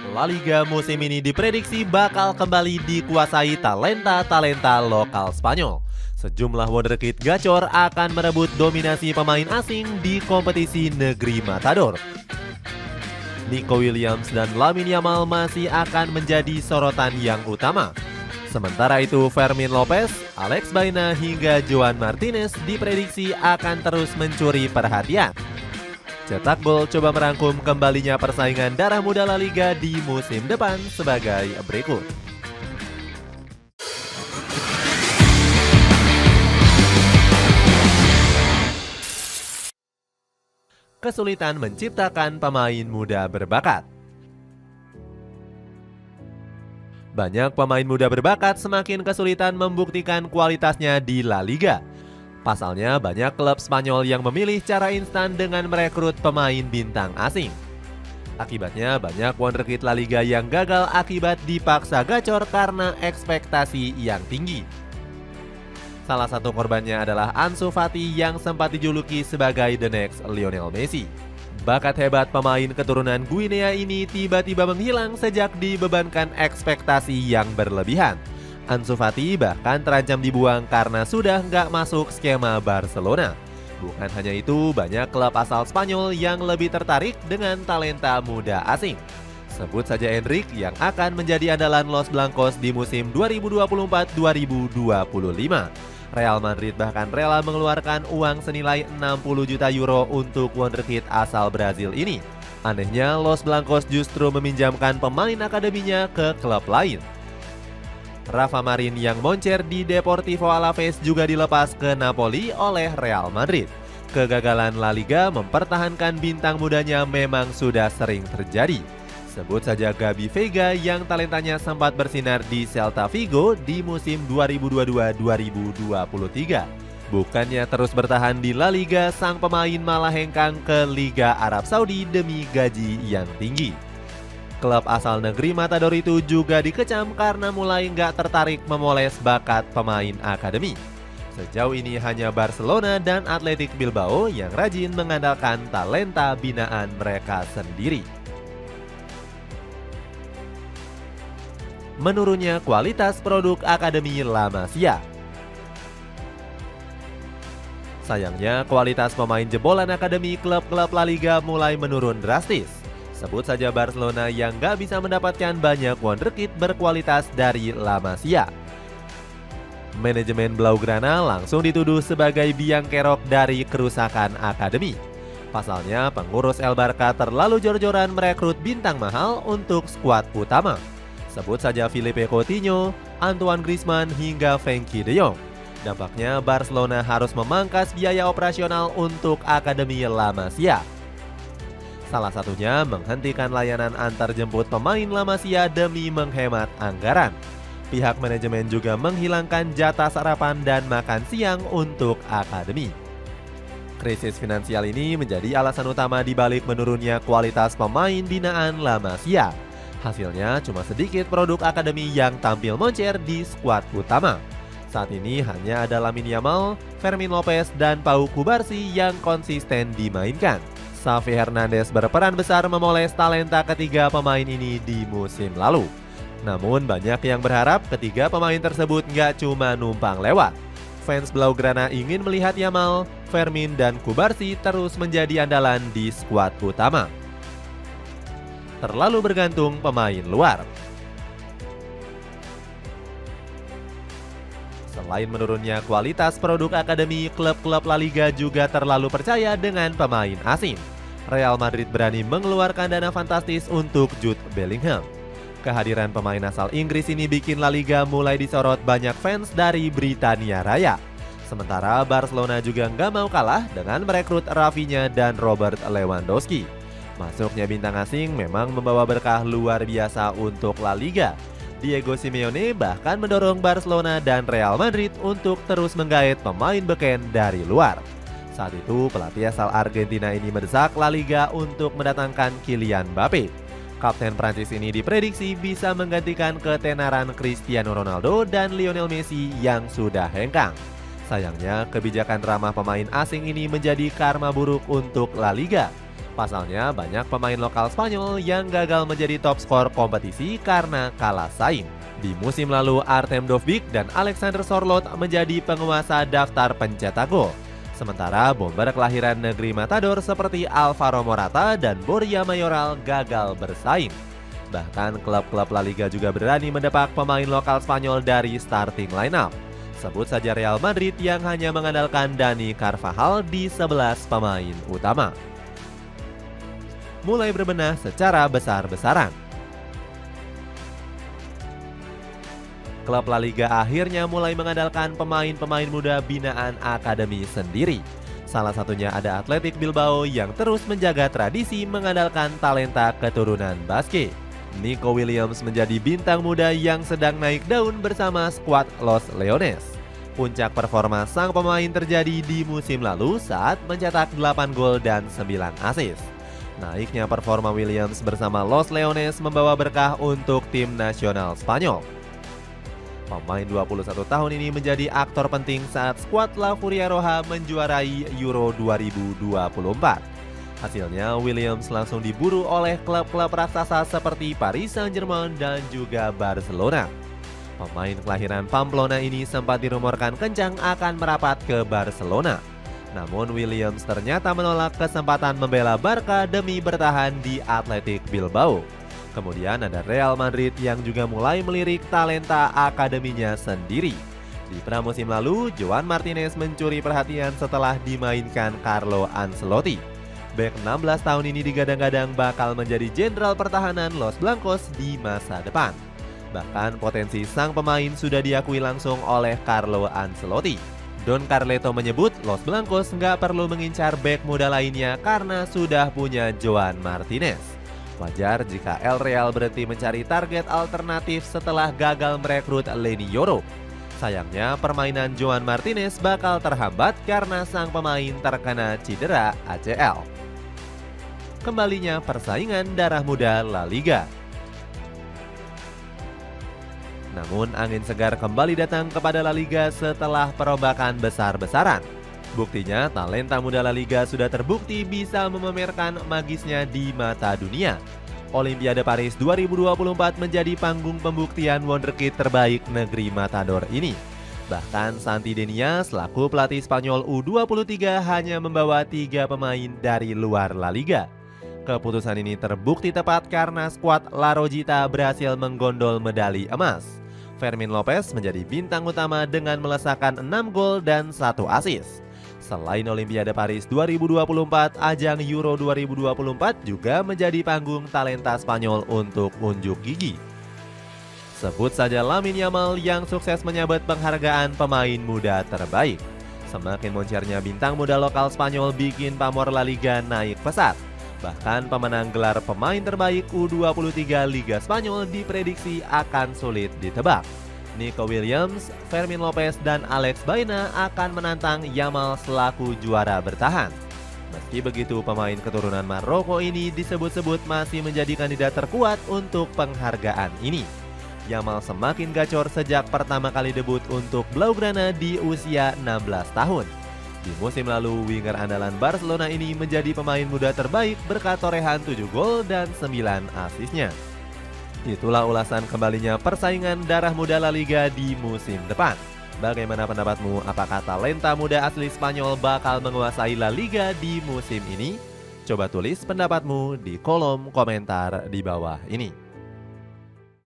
La Liga musim ini diprediksi bakal kembali dikuasai talenta-talenta lokal Spanyol. Sejumlah wonderkid gacor akan merebut dominasi pemain asing di kompetisi negeri Matador. Nico Williams dan Lamine Yamal masih akan menjadi sorotan yang utama. Sementara itu Fermin Lopez, Alex Baena hingga Joan Martinez diprediksi akan terus mencuri perhatian. Cetak Gol coba merangkum kembalinya persaingan darah muda La Liga di musim depan sebagai berikut. Kesulitan menciptakan pemain muda berbakat. Banyak pemain muda berbakat semakin kesulitan membuktikan kualitasnya di La Liga. Pasalnya banyak klub Spanyol yang memilih cara instan dengan merekrut pemain bintang asing. Akibatnya banyak wonderkid La Liga yang gagal akibat dipaksa gacor karena ekspektasi yang tinggi. Salah satu korbannya adalah Ansu Fati yang sempat dijuluki sebagai the next Lionel Messi. Bakat hebat pemain keturunan Guinea ini tiba-tiba menghilang sejak dibebankan ekspektasi yang berlebihan. Ansu Fati bahkan terancam dibuang karena sudah nggak masuk skema Barcelona. Bukan hanya itu, banyak klub asal Spanyol yang lebih tertarik dengan talenta muda asing. Sebut saja Endrick yang akan menjadi andalan Los Blancos di musim 2024-2025. Real Madrid bahkan rela mengeluarkan uang senilai 60 juta euro untuk wonderkid asal Brazil ini. Anehnya, Los Blancos justru meminjamkan pemain akademinya ke klub lain. Rafa Marin yang moncer di Deportivo Alaves juga dilepas ke Napoli oleh Real Madrid. Kegagalan La Liga mempertahankan bintang mudanya memang sudah sering terjadi. Sebut saja Gabi Veiga yang talentanya sempat bersinar di Celta Vigo di musim 2022-2023. Bukannya terus bertahan di La Liga, sang pemain malah hengkang ke Liga Arab Saudi demi gaji yang tinggi. Klub asal negeri Matador itu juga dikecam karena mulai nggak tertarik memoles bakat pemain akademi. Sejauh ini hanya Barcelona dan Athletic Bilbao yang rajin mengandalkan talenta binaan mereka sendiri. Menurunnya kualitas produk akademi La Masia. Sayangnya kualitas pemain jebolan akademi klub-klub La Liga mulai menurun drastis. Sebut saja Barcelona yang gak bisa mendapatkan banyak wonderkid berkualitas dari La Masia. Manajemen Blaugrana langsung dituduh sebagai biang kerok dari kerusakan akademi. Pasalnya pengurus El Barca terlalu jor-joran merekrut bintang mahal untuk skuad utama. Sebut saja Philippe Coutinho, Antoine Griezmann hingga Frenkie de Jong. Dampaknya Barcelona harus memangkas biaya operasional untuk akademi La Masia. Salah satunya menghentikan layanan antar jemput pemain La Masia demi menghemat anggaran. Pihak manajemen juga menghilangkan jatah sarapan dan makan siang untuk akademi. Krisis finansial ini menjadi alasan utama dibalik menurunnya kualitas pemain binaan La Masia. Hasilnya cuma sedikit produk akademi yang tampil moncer di skuad utama. Saat ini hanya ada Lamine Yamal, Fermin Lopez, dan Pau Cubarsí yang konsisten dimainkan. Xavi Hernandez berperan besar memoles talenta ketiga pemain ini di musim lalu. Namun banyak yang berharap ketiga pemain tersebut nggak cuma numpang lewat. Fans Blaugrana ingin melihat Yamal, Fermin, dan Cubarsí terus menjadi andalan di skuad utama. Terlalu bergantung pemain luar. Selain menurunnya kualitas produk akademi, klub-klub La Liga juga terlalu percaya dengan pemain asing. Real Madrid berani mengeluarkan dana fantastis untuk Jude Bellingham. Kehadiran pemain asal Inggris ini bikin La Liga mulai disorot banyak fans dari Britania Raya. Sementara Barcelona juga nggak mau kalah dengan merekrut Rafinha dan Robert Lewandowski. Masuknya bintang asing memang membawa berkah luar biasa untuk La Liga. Diego Simeone bahkan mendorong Barcelona dan Real Madrid untuk terus menggait pemain beken dari luar. Saat itu pelatih asal Argentina ini mendesak La Liga untuk mendatangkan Kylian Mbappe. Kapten Prancis ini diprediksi bisa menggantikan ketenaran Cristiano Ronaldo dan Lionel Messi yang sudah hengkang. Sayangnya kebijakan ramah pemain asing ini menjadi karma buruk untuk La Liga. Pasalnya, banyak pemain lokal Spanyol yang gagal menjadi top skor kompetisi karena kalah saing. Di musim lalu, Artem Dovbyk dan Alexander Sorloth menjadi penguasa daftar pencetak gol. Sementara bomber kelahiran negeri Matador seperti Alvaro Morata dan Borja Mayoral gagal bersaing. Bahkan klub-klub La Liga juga berani mendepak pemain lokal Spanyol dari starting lineup. Sebut saja Real Madrid yang hanya mengandalkan Dani Carvajal di 11 pemain utama. Mulai berbenah secara besar-besaran. Klub La Liga akhirnya mulai mengandalkan pemain-pemain muda binaan akademi sendiri. Salah satunya ada Athletic Bilbao yang terus menjaga tradisi mengandalkan talenta keturunan Basque. Nico Williams menjadi bintang muda yang sedang naik daun bersama skuad Los Leones. Puncak performa sang pemain terjadi di musim lalu saat mencetak 8 gol dan 9 assist. Naiknya performa Williams bersama Los Leones membawa berkah untuk tim nasional Spanyol. Pemain 21 tahun ini menjadi aktor penting saat skuad La Furia Roja menjuarai Euro 2024. Hasilnya, Williams langsung diburu oleh klub-klub raksasa seperti Paris Saint-Germain dan juga Barcelona. Pemain kelahiran Pamplona ini sempat dirumorkan kencang akan merapat ke Barcelona. Namun Williams ternyata menolak kesempatan membela Barca demi bertahan di Athletic Bilbao. Kemudian ada Real Madrid yang juga mulai melirik talenta akademinya sendiri. Di pramusim lalu, Joan Martinez mencuri perhatian setelah dimainkan Carlo Ancelotti. Bek 16 tahun ini digadang-gadang bakal menjadi jenderal pertahanan Los Blancos di masa depan. Bahkan potensi sang pemain sudah diakui langsung oleh Carlo Ancelotti. Don Carleto menyebut Los Blancos nggak perlu mengincar bek muda lainnya karena sudah punya Joan Martinez. Wajar jika El Real berhenti mencari target alternatif setelah gagal merekrut Leny Yoro. Sayangnya permainan Joan Martinez bakal terhambat karena sang pemain terkena cedera ACL. Kembalinya persaingan darah muda La Liga. Namun angin segar kembali datang kepada La Liga setelah perombakan besar-besaran. Buktinya talenta muda La Liga sudah terbukti bisa memamerkan magisnya di mata dunia. Olimpiade Paris 2024 menjadi panggung pembuktian wonderkid terbaik negeri Matador ini. Bahkan Santi Denia selaku pelatih Spanyol U23 hanya membawa 3 pemain dari luar La Liga. Keputusan ini terbukti tepat karena skuad La Rojita berhasil menggondol medali emas. Fermin Lopez menjadi bintang utama dengan melesakkan 6 gol dan 1 assist. Selain Olimpiade Paris 2024, ajang Euro 2024 juga menjadi panggung talenta Spanyol untuk unjuk gigi. Sebut saja Lamine Yamal yang sukses menyabet penghargaan pemain muda terbaik. Semakin moncernya bintang muda lokal Spanyol bikin pamor La Liga naik pesat. Bahkan pemenang gelar pemain terbaik U23 Liga Spanyol diprediksi akan sulit ditebak. Nico Williams, Fermin Lopez, dan Alex Baena akan menantang Yamal selaku juara bertahan. Meski begitu, pemain keturunan Maroko ini disebut-sebut masih menjadi kandidat terkuat untuk penghargaan ini. Yamal semakin gacor sejak pertama kali debut untuk Blaugrana di usia 16 tahun. Di musim lalu, winger andalan Barcelona ini menjadi pemain muda terbaik berkat torehan 7 gol dan 9 asisnya. Itulah ulasan kembalinya persaingan darah muda La Liga di musim depan. Bagaimana pendapatmu? Apakah talenta muda asli Spanyol bakal menguasai La Liga di musim ini? Coba tulis pendapatmu di kolom komentar di bawah ini.